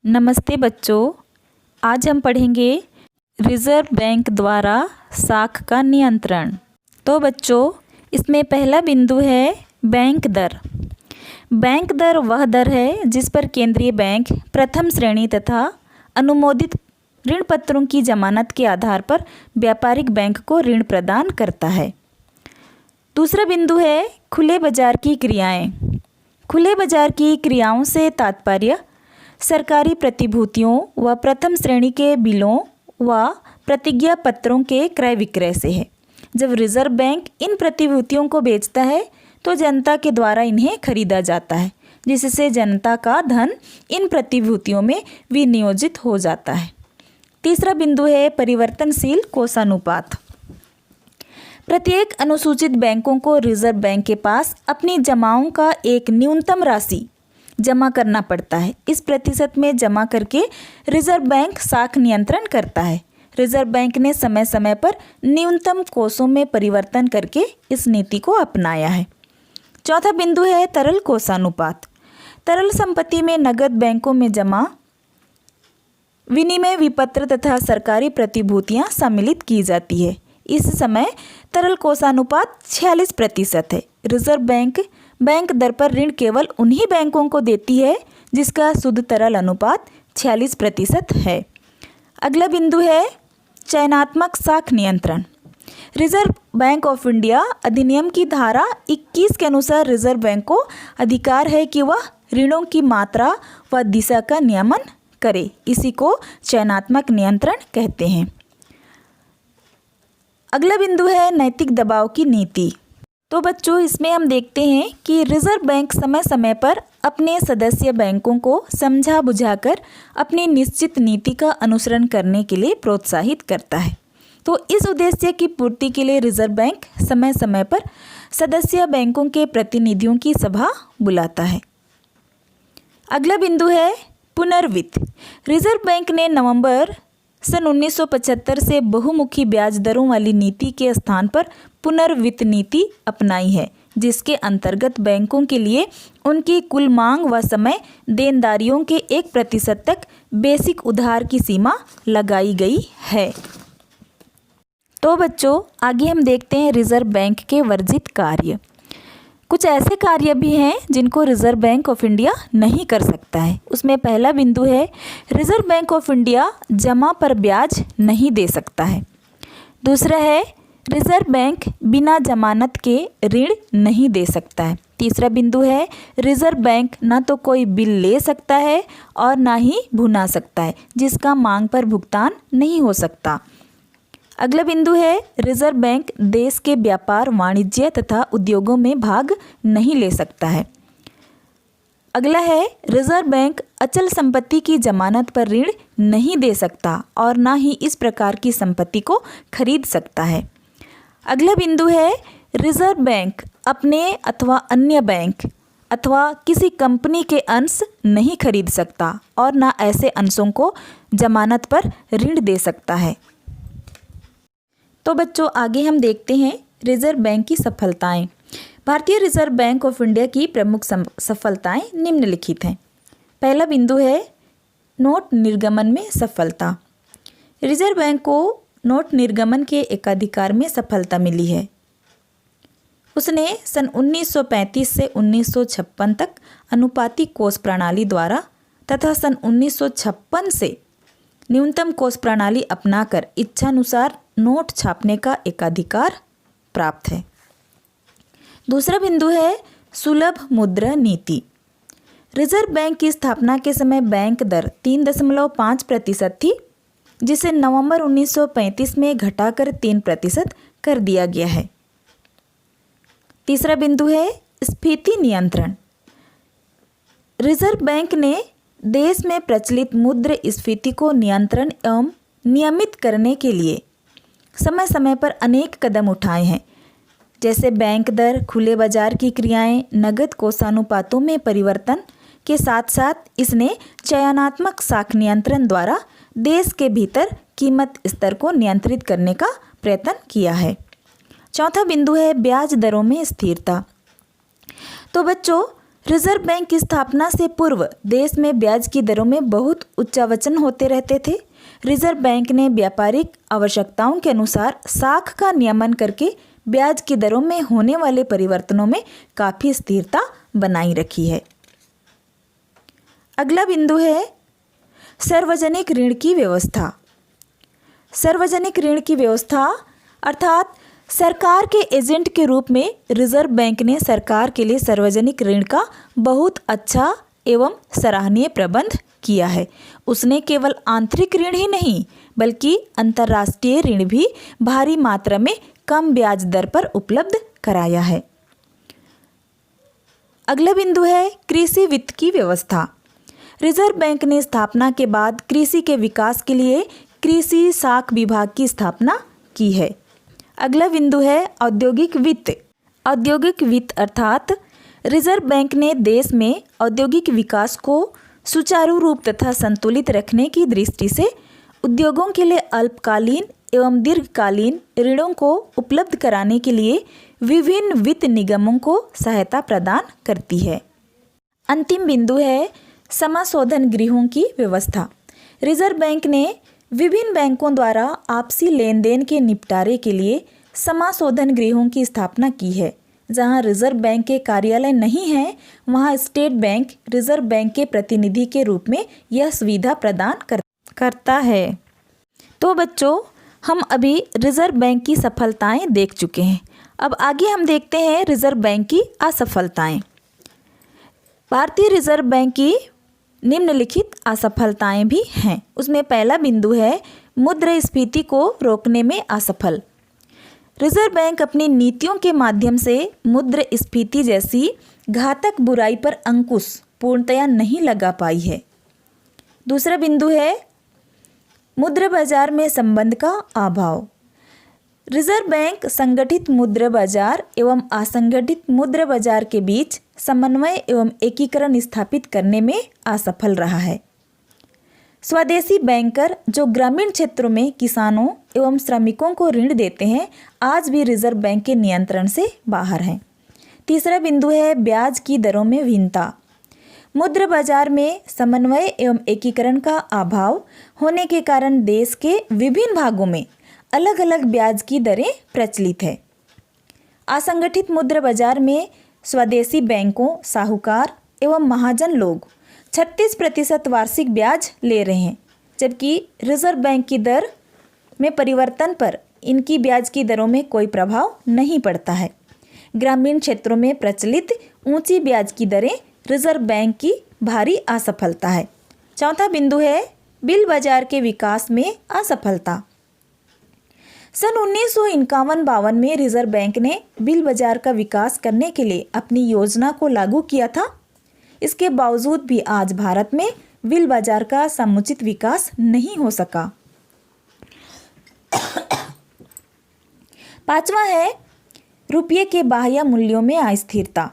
नमस्ते बच्चों। आज हम पढ़ेंगे रिजर्व बैंक द्वारा साख का नियंत्रण। तो बच्चों, इसमें पहला बिंदु है बैंक दर। बैंक दर वह दर है जिस पर केंद्रीय बैंक प्रथम श्रेणी तथा अनुमोदित ऋण पत्रों की जमानत के आधार पर व्यापारिक बैंक को ऋण प्रदान करता है। दूसरा बिंदु है खुले बाजार की क्रियाएं। खुले बाजार की क्रियाओं से तात्पर्य सरकारी प्रतिभूतियों व प्रथम श्रेणी के बिलों व प्रतिज्ञा पत्रों के क्रय विक्रय से है। जब रिजर्व बैंक इन प्रतिभूतियों को बेचता है तो जनता के द्वारा इन्हें खरीदा जाता है, जिससे जनता का धन इन प्रतिभूतियों में विनियोजित हो जाता है। तीसरा बिंदु है परिवर्तनशील कोषानुपात। प्रत्येक अनुसूचित बैंकों को रिजर्व बैंक के पास अपनी जमाओं का एक न्यूनतम राशि जमा करना पड़ता है। इस प्रतिशत में जमा करके रिजर्व बैंक साख नियंत्रण करता है। रिजर्व बैंक ने समय समय पर न्यूनतम कोषों में परिवर्तन करके इस नीति को अपनाया है। चौथा बिंदु है तरल कोषानुपात। तरल संपत्ति में नगद बैंकों में जमा विनिमय विपत्र तथा सरकारी प्रतिभूतियां सम्मिलित की जाती है। इस समय तरल कोषानुपात 46% है। रिजर्व बैंक दर पर ऋण केवल उन्हीं बैंकों को देती है जिसका शुद्ध तरल अनुपात 46% है। अगला बिंदु है चयनात्मक साख नियंत्रण। रिजर्व बैंक ऑफ इंडिया अधिनियम की धारा 21 के अनुसार रिजर्व बैंक को अधिकार है कि वह ऋणों की मात्रा व दिशा का नियमन करे। इसी को चयनात्मक नियंत्रण कहते हैं। अगला बिंदु है नैतिक दबाव की नीति। तो बच्चों, इसमें हम देखते हैं कि रिजर्व बैंक समय समय पर अपने सदस्य बैंकों को समझा बुझाकर अपनी निश्चित नीति का अनुसरण करने के लिए प्रोत्साहित करता है। तो इस उद्देश्य की पूर्ति के लिए रिजर्व बैंक समय समय पर सदस्य बैंकों के प्रतिनिधियों की सभा बुलाता है। अगला बिंदु है पुनर्वित्त। रिजर्व बैंक ने नवंबर सन 1975 से बहुमुखी ब्याज दरों वाली नीति के स्थान पर पुनर्वित्त नीति अपनाई है, जिसके अंतर्गत बैंकों के लिए उनकी कुल मांग व समय देनदारियों के 1% तक बेसिक उधार की सीमा लगाई गई है। तो बच्चों, आगे हम देखते हैं रिजर्व बैंक के वर्जित कार्य। कुछ ऐसे कार्य भी हैं जिनको रिजर्व बैंक ऑफ इंडिया नहीं कर सकता है। उसमें पहला बिंदु है रिजर्व बैंक ऑफ इंडिया जमा पर ब्याज नहीं दे सकता है। दूसरा है रिजर्व बैंक बिना जमानत के ऋण नहीं दे सकता है। तीसरा बिंदु है रिजर्व बैंक ना तो कोई बिल ले सकता है और ना ही भुना सकता है जिसका मांग पर भुगतान नहीं हो सकता। अगला बिंदु है रिजर्व बैंक देश के व्यापार वाणिज्य तथा उद्योगों में भाग नहीं ले सकता है। अगला है रिजर्व बैंक अचल संपत्ति की जमानत पर ऋण नहीं दे सकता और ना ही इस प्रकार की संपत्ति को खरीद सकता है। अगला बिंदु है रिजर्व बैंक अपने अथवा अन्य बैंक अथवा किसी कंपनी के अंश नहीं खरीद सकता और ना ऐसे अंशों को जमानत पर ऋण दे सकता है। तो बच्चों, आगे हम देखते हैं रिजर्व बैंक की सफलताएं। भारतीय रिजर्व बैंक ऑफ इंडिया की प्रमुख सफलताएं निम्नलिखित हैं। पहला बिंदु है नोट निर्गमन में सफलता। रिजर्व बैंक को नोट निर्गमन के एकाधिकार में सफलता मिली है। उसने सन 1935 से 1956 तक अनुपातिक कोष प्रणाली द्वारा तथा सन 1956 से न्यूनतम कोष प्रणाली अपनाकर इच्छानुसार नोट छापने का एकाधिकार प्राप्त है। दूसरा बिंदु है सुलभ मुद्रा नीति। रिजर्व बैंक की स्थापना के समय बैंक दर 3.5% थी, जिसे नवंबर 1935 में घटाकर 3% कर दिया गया है। तीसरा बिंदु है स्फीति नियंत्रण। रिजर्व बैंक ने देश में प्रचलित मुद्रास्फीति को नियंत्रण एवं नियमित करने के लिए समय समय पर अनेक कदम उठाए हैं, जैसे बैंक दर, खुले बाजार की क्रियाएं, नगद कोषानुपातों में परिवर्तन के साथ साथ इसने चयनात्मक साख नियंत्रण द्वारा देश के भीतर कीमत स्तर को नियंत्रित करने का प्रयत्न किया है। चौथा बिंदु है ब्याज दरों में स्थिरता। तो बच्चों, रिजर्व बैंक की स्थापना से पूर्व देश में ब्याज की दरों में बहुत उच्चावचन होते रहते थे। रिजर्व बैंक ने व्यापारिक आवश्यकताओं के अनुसार साख का नियमन करके ब्याज की दरों में होने वाले परिवर्तनों में काफ़ी स्थिरता बनाई रखी है। अगला बिंदु है सार्वजनिक ऋण की व्यवस्था। सार्वजनिक ऋण की व्यवस्था अर्थात सरकार के एजेंट के रूप में रिजर्व बैंक ने सरकार के लिए सार्वजनिक ऋण का बहुत अच्छा एवं सराहनीय प्रबंध किया है। उसने केवल आंतरिक ऋण ही नहीं बल्कि अंतर्राष्ट्रीय ऋण भी भारी मात्रा में कम ब्याज दर पर उपलब्ध कराया है। अगला बिंदु है कृषि वित्त की व्यवस्था। रिजर्व बैंक ने स्थापना के बाद कृषि के विकास के लिए कृषि साख विभाग की स्थापना की है। अगला बिंदु है औद्योगिक वित्त। औद्योगिक वित्त अर्थात रिजर्व बैंक ने देश में औद्योगिक विकास को सुचारू रूप तथा संतुलित रखने की दृष्टि से उद्योगों के लिए अल्पकालीन एवं दीर्घकालीन ऋणों को उपलब्ध कराने के लिए विभिन्न वित्त निगमों को सहायता प्रदान करती है। अंतिम बिंदु है समाशोधन गृहों की व्यवस्था। रिजर्व बैंक ने विभिन्न बैंकों द्वारा आपसी लेन देन के निपटारे के लिए समाशोधन गृहों की स्थापना की है। जहां रिजर्व बैंक के कार्यालय नहीं है वहां स्टेट बैंक रिजर्व बैंक के प्रतिनिधि के रूप में यह सुविधा प्रदान करता है। तो बच्चों, हम अभी रिजर्व बैंक की सफलताएं देख चुके हैं। अब आगे हम देखते हैं रिजर्व बैंक की असफलताएं। भारतीय रिजर्व बैंक की निम्नलिखित असफलताएं भी हैं। उसमें पहला बिंदु है मुद्रास्फीति को रोकने में असफल। रिजर्व बैंक अपनी नीतियों के माध्यम से मुद्रास्फीति जैसी घातक बुराई पर अंकुश पूर्णतया नहीं लगा पाई है। दूसरा बिंदु है मुद्रा बाजार में संबंध का अभाव। रिजर्व बैंक संगठित मुद्रा बाजार एवं असंगठित मुद्रा बाजार के बीच समन्वय एवं एकीकरण स्थापित करने में असफल रहा है। स्वदेशी बैंकर जो ग्रामीण क्षेत्रों में किसानों एवं श्रमिकों को ऋण देते हैं आज भी रिजर्व बैंक के नियंत्रण से बाहर हैं। तीसरा बिंदु है ब्याज की दरों में भिन्नता। मुद्रा बाजार में समन्वय एवं एकीकरण का अभाव होने के कारण देश के विभिन्न भागों में अलग अलग ब्याज की दरें प्रचलित है। असंगठित मुद्रा बाजार में स्वदेशी बैंकों, साहूकार एवं महाजन लोग 36% वार्षिक ब्याज ले रहे हैं, जबकि रिजर्व बैंक की दर में परिवर्तन पर इनकी ब्याज की दरों में कोई प्रभाव नहीं पड़ता है। ग्रामीण क्षेत्रों में प्रचलित ऊंची ब्याज की दरें रिजर्व बैंक की भारी असफलता है। चौथा बिंदु है बिल बाजार के विकास में असफलता। सन 1951-52 में रिजर्व बैंक ने बिल बाजार का विकास करने के लिए अपनी योजना को लागू किया था। इसके बावजूद भी आज भारत में बिल बाजार का समुचित विकास नहीं हो सका। पांचवा है रुपये के बाह्य मूल्यों में अस्थिरता।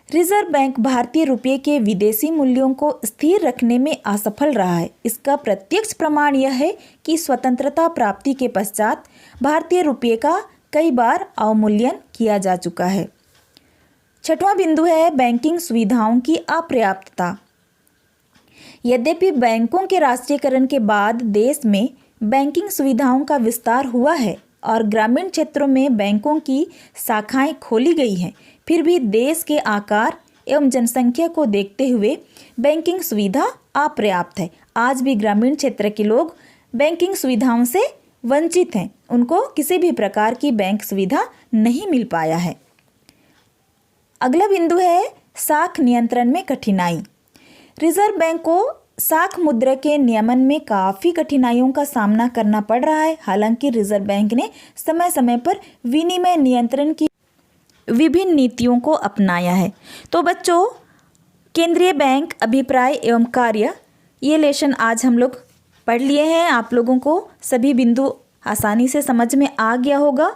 रिजर्व बैंक भारतीय रुपये के विदेशी मूल्यों को स्थिर रखने में असफल रहा है। इसका प्रत्यक्ष प्रमाण यह है कि स्वतंत्रता प्राप्ति के पश्चात भारतीय रुपये का कई बार अवमूल्यन किया जा चुका है। छठवां बिंदु है बैंकिंग सुविधाओं की अपर्याप्तता। यद्यपि बैंकों के राष्ट्रीयकरण के बाद देश में बैंकिंग सुविधाओं का विस्तार हुआ है और ग्रामीण क्षेत्रों में बैंकों की शाखाएं खोली गई हैं, फिर भी देश के आकार एवं जनसंख्या को देखते हुए बैंकिंग सुविधा अपर्याप्त है। आज भी ग्रामीण क्षेत्र के लोग बैंकिंग सुविधाओं से वंचित हैं। उनको किसी भी प्रकार की बैंक सुविधा नहीं मिल पाया है। अगला बिंदु है साख नियंत्रण में कठिनाई। रिजर्व बैंक को साख मुद्रा के नियमन में काफ़ी कठिनाइयों का सामना करना पड़ रहा है। हालांकि रिजर्व बैंक ने समय समय पर विनिमय नियंत्रण की विभिन्न नीतियों को अपनाया है। तो बच्चों, केंद्रीय बैंक अभिप्राय एवं कार्य ये लेसन आज हम लोग पढ़ लिए हैं। आप लोगों को सभी बिंदु आसानी से समझ में आ गया होगा।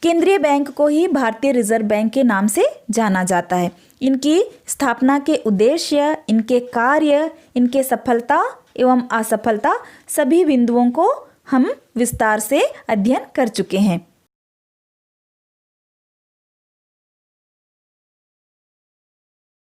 केंद्रीय बैंक को ही भारतीय रिजर्व बैंक के नाम से जाना जाता है। इनकी स्थापना के उद्देश्य, इनके कार्य, इनके सफलता एवं असफलता सभी बिंदुओं को हम विस्तार से अध्ययन कर चुके हैं।